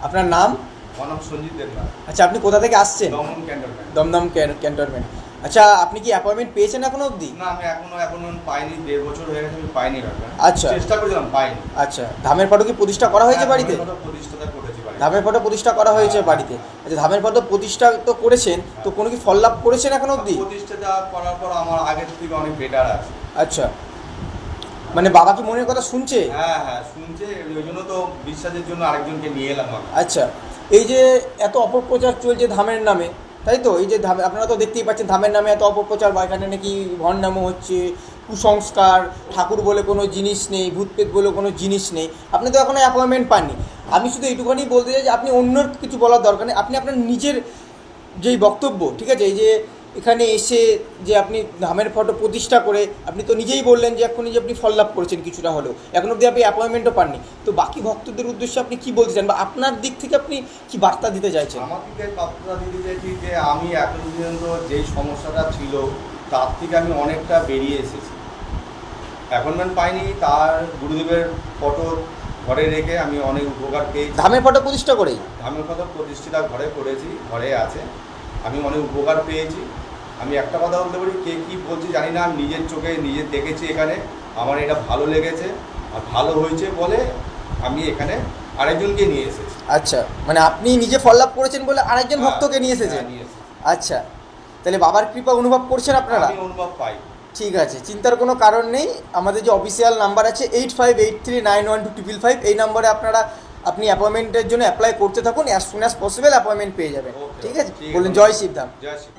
আপনার নাম? আমার নাম সঞ্জিত দেবনাথ। আচ্ছা, আপনি কোথা থেকে আসছেন? দমদম ক্যান্টনমেন্ট। দমদম ক্যান্টনমেন্ট। আচ্ছা, আপনি কি অ্যাপয়েন্টমেন্ট পেয়েছেন এখনো অবধি? না, আমি এখনো পাইনি। 1.5 বছর হয়ে গেছে, আমি পাইনি ব্যাপার। আচ্ছা। চেষ্টা করেছিলাম, পাইনি। আচ্ছা, ধামের ফটো কি প্রতিষ্ঠা করা হয়েছে বাড়িতে? প্রতিষ্ঠাতা করেছি বাড়িতে। ধামের ফটো প্রতিষ্ঠা করা হয়েছে বাড়িতে। আচ্ছা, ধামের ফটো প্রতিষ্ঠা তো করেছেন, তো কোনো কি ফল লাভ করেছেন এখন অবধি? প্রতিষ্ঠাতা করার পর আমার আগের থেকে অনেক বেটার আছে। আচ্ছা, মানে বাবা কি মনের কথা শুনছে? হ্যাঁ হ্যাঁ, শুনছে। ওই জন্য তো বিশ্বাসের জন্য আরেকজনকে নিয়ে এলাম আমি। আচ্ছা, এই যে এত অপপ্রচার চলছে ধামের নামে, তাই তো? এই যে ধামে আপনারা তো দেখতেই পাচ্ছেন ধামের নামে এত অপপ্রচার, বা এখানে নাকি ভণ্ডামো হচ্ছে, কুসংস্কার, ঠাকুর বলে কোনো জিনিস নেই, ভূতপ্রেত বলে কোনো জিনিস নেই। আপনি তো এখনও অ্যাপয়েন্টমেন্ট পাননি। আমি শুধু এইটুখানি বলতে চাই যে আপনি অন্য কিছু বলার দরকার নেই। আপনি আপনার নিজের যেই বক্তব্য, ঠিক আছে, এই যে এখানে এসে যে আপনি ধামের ফটো প্রতিষ্ঠা করে আপনি তো নিজেই বললেন যে এখনই যে আপনি ফল লাভ করেছেন কিছুটা হলেও, এখন অবধি আপনি অ্যাপয়েন্টমেন্টও পাননি। তো বাকি ভক্তদের উদ্দেশ্যে আপনি কী বলতে চান, বা আপনার দিক থেকে আপনি কি বার্তা দিতে চাইছেন? আমার দিকে বার্তা দিতে চাইছি যে আমি এখন পর্যন্ত যেই সমস্যাটা ছিল তার থেকে আমি অনেকটা বেরিয়ে এসেছি। অ্যাপয়েন্টমেন্ট পাইনি, তার গুরুদেবের ফটো ঘরে রেখে আমি অনেক উপকার পেয়েছি। ধামের ফটো প্রতিষ্ঠা করেই? ধামের ফটো প্রতিষ্ঠিতা ঘরে করেছি, ঘরে আছে। আমি অনেক উপকার পেয়েছি। আমি একটা কথা বলতে পারি, কে কী বলছি জানি না, আমি নিজের চোখে নিজে দেখেছি এখানে। আমার এটা ভালো লেগেছে, আর ভালো হয়েছে বলে আমি এখানে আরেকজনকে নিয়ে এসেছি। আচ্ছা, মানে আপনি নিজে ফল লাভ করেছেন বলে আরেকজন ভক্তকে নিয়ে এসেছেন? আচ্ছা, তাহলে বাবার কৃপা অনুভব করছেন আপনারা? আমি অনুভব পাই। ঠিক আছে, চিন্তার কোনো কারণ নেই। আমাদের যে অফিসিয়াল নাম্বার আছে 8583912555, এই নম্বরে আপনি অ্যাপয়েন্টমেন্টের জন্য অ্যাপ্লাই করতে থাকুন। As soon as possible appointment পেয়ে যাবেন। ঠিক আছে, বলুন জয় শিবধাম। জয় শিব।